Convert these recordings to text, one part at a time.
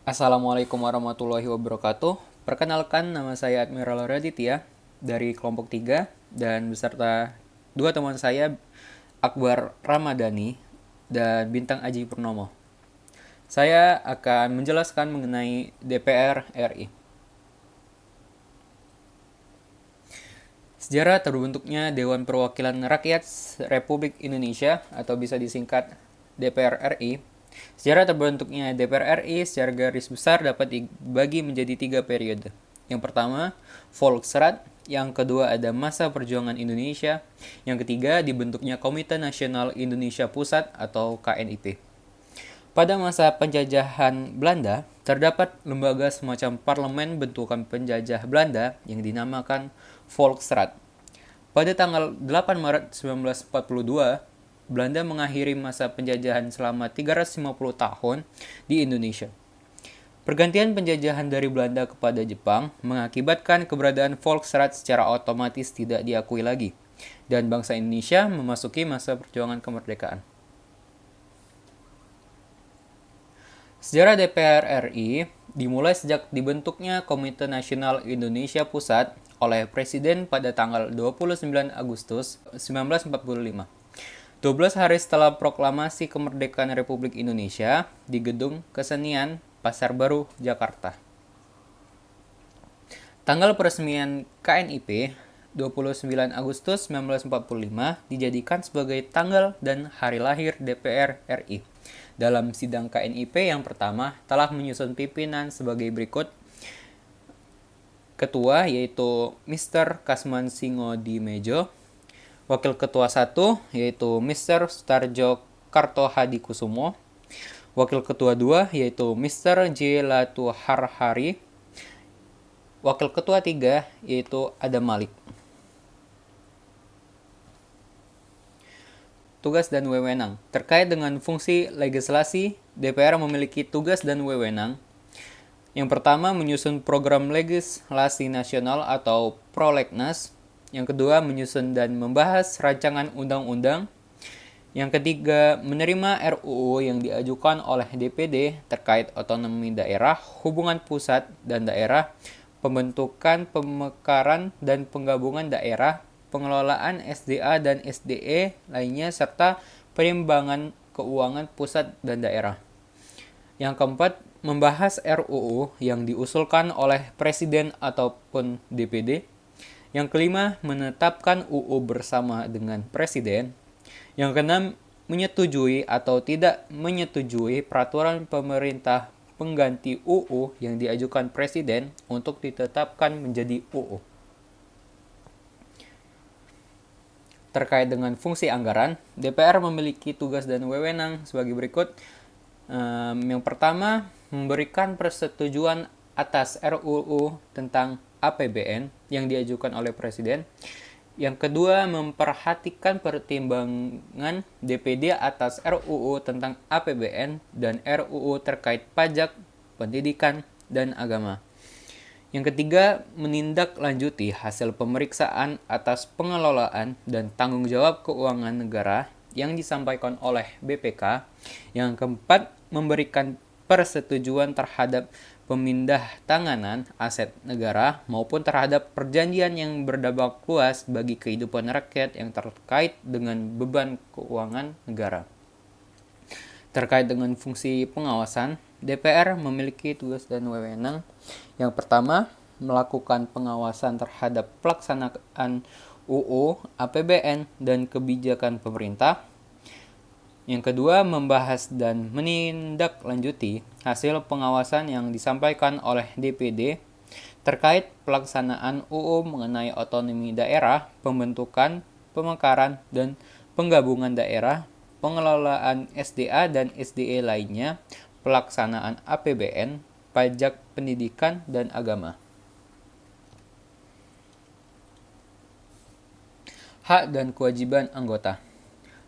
Assalamualaikum warahmatullahi wabarakatuh. Perkenalkan, nama saya Admiral Raditya dari kelompok 3 dan beserta dua teman saya, Akbar Ramadhani dan Bintang Aji Purnomo. Saya akan menjelaskan mengenai DPR RI. Sejarah terbentuknya Dewan Perwakilan Rakyat Republik Indonesia atau bisa disingkat DPR RI. Sejarah terbentuknya DPR RI secara garis besar dapat dibagi menjadi 3 periode. Yang pertama, Volksrat. Yang kedua ada Masa Perjuangan Indonesia. Yang ketiga dibentuknya Komite Nasional Indonesia Pusat atau KNIP. Pada masa penjajahan Belanda, terdapat lembaga semacam parlemen bentukan penjajah Belanda yang dinamakan Volksraad. Pada tanggal 8 Maret 1942, Belanda mengakhiri masa penjajahan selama 350 tahun di Indonesia. Pergantian penjajahan dari Belanda kepada Jepang mengakibatkan keberadaan Volksraad secara otomatis tidak diakui lagi, dan bangsa Indonesia memasuki masa perjuangan kemerdekaan. Sejarah DPR RI dimulai sejak dibentuknya Komite Nasional Indonesia Pusat oleh Presiden pada tanggal 29 Agustus 1945. 12 hari setelah proklamasi kemerdekaan Republik Indonesia di Gedung Kesenian Pasar Baru, Jakarta. Tanggal peresmian KNIP 29 Agustus 1945 dijadikan sebagai tanggal dan hari lahir DPR RI. Dalam sidang KNIP yang pertama telah menyusun pimpinan sebagai berikut. Ketua yaitu Mr. Kasman Singodimedjo. Wakil Ketua 1 yaitu Mr. Sutarjo Kartohadikusumo. Wakil Ketua 2 yaitu Mr. J. Latuharhari. Wakil Ketua 3 yaitu Adam Malik. Tugas dan wewenang. Terkait dengan fungsi legislasi, DPR memiliki tugas dan wewenang. Yang pertama, menyusun program legislasi nasional atau prolegnas. Yang kedua, menyusun dan membahas rancangan undang-undang. Yang ketiga, menerima RUU yang diajukan oleh DPD terkait otonomi daerah, hubungan pusat dan daerah, pembentukan, pemekaran, dan penggabungan daerah, pengelolaan SDA dan SDE lainnya, serta perimbangan keuangan pusat dan daerah. Yang keempat, membahas RUU yang diusulkan oleh Presiden ataupun DPD. Yang kelima, menetapkan UU bersama dengan Presiden. Yang keenam, menyetujui atau tidak menyetujui peraturan pemerintah pengganti UU yang diajukan Presiden untuk ditetapkan menjadi UU. Terkait dengan fungsi anggaran, DPR memiliki tugas dan wewenang sebagai berikut. Yang pertama, memberikan persetujuan atas RUU tentang APBN yang diajukan oleh Presiden. Yang kedua, memperhatikan pertimbangan DPD atas RUU tentang APBN dan RUU terkait pajak, pendidikan, dan agama. Yang ketiga, menindaklanjuti hasil pemeriksaan atas pengelolaan dan tanggung jawab keuangan negara yang disampaikan oleh BPK. Yang keempat, memberikan persetujuan terhadap pemindah tanganan aset negara maupun terhadap perjanjian yang berdampak luas bagi kehidupan rakyat yang terkait dengan beban keuangan negara. Terkait dengan fungsi pengawasan, DPR memiliki tugas dan wewenang. Yang pertama, melakukan pengawasan terhadap pelaksanaan UU, APBN, dan kebijakan pemerintah. Yang kedua, membahas dan menindaklanjuti hasil pengawasan yang disampaikan oleh DPD terkait pelaksanaan UU mengenai otonomi daerah, pembentukan, pemekaran, dan penggabungan daerah, pengelolaan SDA dan SDE lainnya, pelaksanaan APBN, pajak, pendidikan, dan agama. Hak dan kewajiban anggota.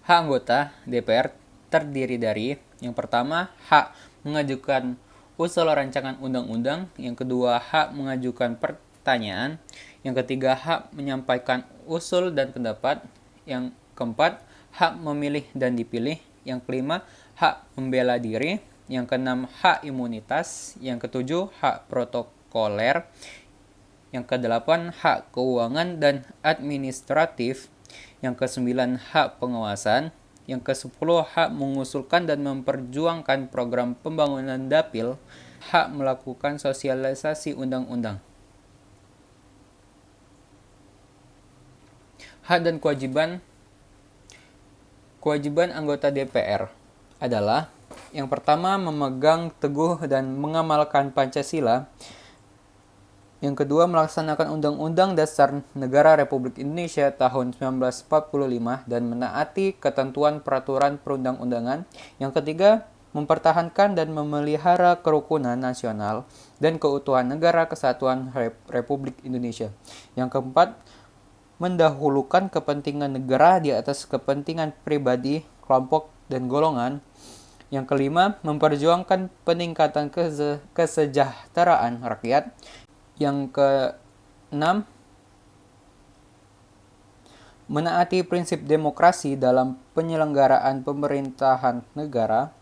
Hak anggota DPR terdiri dari yang pertama, hak mengajukan usul rancangan undang-undang. Yang kedua, hak mengajukan pertanyaan. Yang ketiga, hak menyampaikan usul dan pendapat. Yang keempat, hak memilih dan dipilih. Yang kelima, hak membela diri. Yang keenam, hak imunitas. Yang ketujuh, hak protokoler. Yang kedelapan, hak keuangan dan administratif. Yang kesembilan, hak pengawasan. Yang kesepuluh, hak mengusulkan dan memperjuangkan program pembangunan dapil. Hak melakukan sosialisasi undang-undang. Hak dan kewajiban anggota DPR adalah yang pertama, memegang teguh dan mengamalkan Pancasila. Yang kedua, melaksanakan Undang-Undang Dasar Negara Republik Indonesia tahun 1945 dan menaati ketentuan peraturan perundang-undangan. Yang ketiga, mempertahankan dan memelihara kerukunan nasional dan keutuhan negara kesatuan Republik Indonesia. Yang keempat, mendahulukan kepentingan negara di atas kepentingan pribadi, kelompok, dan golongan. Yang kelima, memperjuangkan peningkatan kesejahteraan rakyat. Yang keenam, menaati prinsip demokrasi dalam penyelenggaraan pemerintahan negara.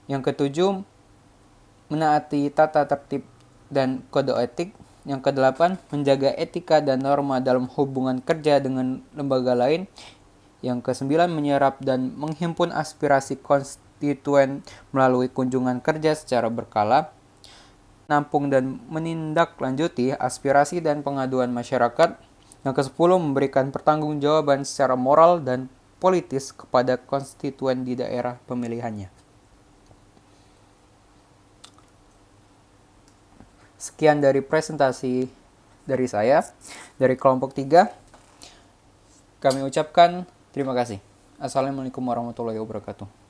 Yang ketujuh, menaati tata tertib dan kode etik. Yang kedelapan, menjaga etika dan norma dalam hubungan kerja dengan lembaga lain. Yang kesembilan, menyerap dan menghimpun aspirasi konstituen melalui kunjungan kerja secara berkala. Menampung dan menindaklanjuti aspirasi dan pengaduan masyarakat. Yang ke-10, memberikan pertanggungjawaban secara moral dan politis kepada konstituen di daerah pemilihannya. Sekian dari presentasi dari saya, dari kelompok 3. Kami ucapkan terima kasih. Assalamualaikum warahmatullahi wabarakatuh.